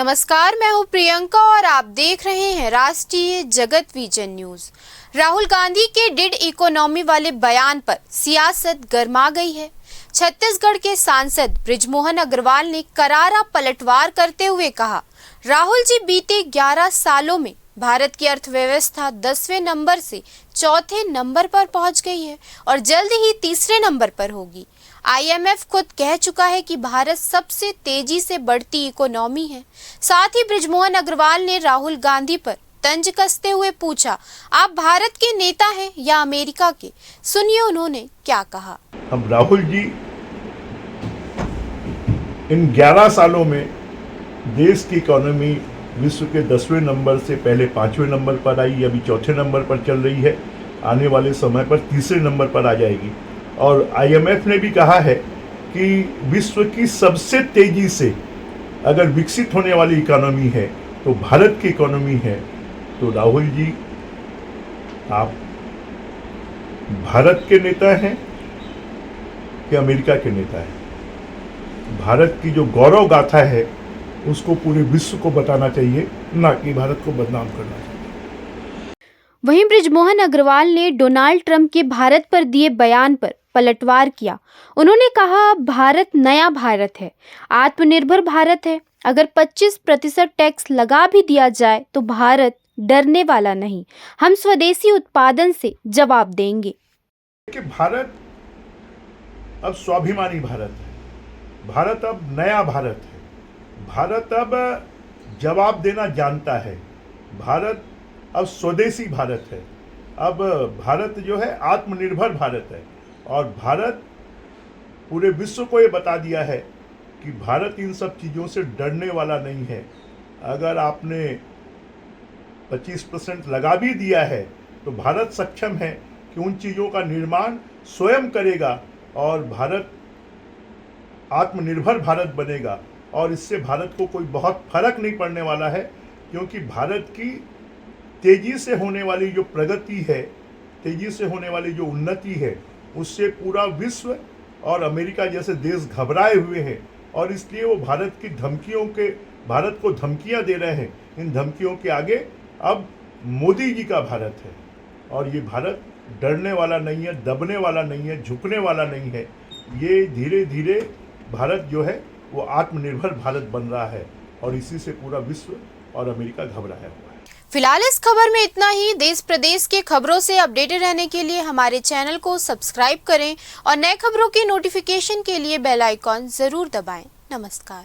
नमस्कार, मैं हूं प्रियंका और आप देख रहे हैं राष्ट्रीय जगत विजन न्यूज। राहुल गांधी के डिड इकोनॉमी वाले बयान पर सियासत गर्मा गई है। छत्तीसगढ़ के सांसद बृजमोहन अग्रवाल ने करारा पलटवार करते हुए कहा, राहुल जी बीते 11 सालों में भारत की अर्थव्यवस्था 10वें नंबर से चौथे नंबर पर पहुंच गई है और जल्द ही तीसरे नंबर पर होगी। IMF खुद कह चुका है कि भारत सबसे तेजी से बढ़ती इकोनॉमी है। साथ ही बृजमोहन अग्रवाल ने राहुल गांधी पर तंज कसते हुए पूछा, आप भारत के नेता हैं या अमेरिका के? सुनिए उन्होंने क्या कहा। हम राहुल जी इन 11 सालों में देश की इकोनॉमी विश्व के 10वें नंबर से पहले 5वें नंबर पर आई, अभी चौथे नंबर पर चल रही है, आने वाले समय पर तीसरे नंबर पर आ जाएगी। और IMF ने भी कहा है कि विश्व की सबसे तेजी से अगर विकसित होने वाली इकोनॉमी है तो भारत की इकोनॉमी है। तो राहुल जी, आप भारत के नेता हैं कि अमेरिका के नेता हैं? भारत की जो गौरव गाथा है उसको पूरे विश्व को बताना चाहिए, ना कि भारत को बदनाम करना चाहिए। वहीं बृजमोहन अग्रवाल ने डोनाल्ड ट्रंप के भारत पर दिए बयान पर पलटवार किया। उन्होंने कहा, भारत नया भारत है, आत्मनिर्भर भारत है। अगर 25% टैक्स लगा भी दिया जाए तो भारत डरने वाला नहीं, हम स्वदेशी उत्पादन से जवाब देंगे। कि भारत अब स्वाभिमानी भारत है, भारत अब नया भारत है, भारत अब जवाब देना जानता है, भारत अब स्वदेशी भारत है, अब भारत जो है आत्मनिर्भर भारत है। और भारत पूरे विश्व को ये बता दिया है कि भारत इन सब चीज़ों से डरने वाला नहीं है। अगर आपने 25% लगा भी दिया है तो भारत सक्षम है कि उन चीज़ों का निर्माण स्वयं करेगा और भारत आत्मनिर्भर भारत बनेगा। और इससे भारत को कोई बहुत फर्क नहीं पड़ने वाला है, क्योंकि भारत की तेज़ी से होने वाली जो प्रगति है, तेज़ी से होने वाली जो उन्नति है, उससे पूरा विश्व और अमेरिका जैसे देश घबराए हुए हैं। और इसलिए वो भारत को धमकियां दे रहे हैं। इन धमकियों के आगे अब मोदी जी का भारत है और ये भारत डरने वाला नहीं है, दबने वाला नहीं है, झुकने वाला नहीं है। ये धीरे धीरे भारत जो है वो आत्मनिर्भर भारत बन रहा है और इसी से पूरा विश्व और अमेरिका घबराया हुआ है। फिलहाल इस खबर में इतना ही। देश प्रदेश के खबरों से अपडेटेड रहने के लिए हमारे चैनल को सब्सक्राइब करें और नए खबरों की नोटिफिकेशन के लिए बेल आइकॉन जरूर दबाएं। नमस्कार।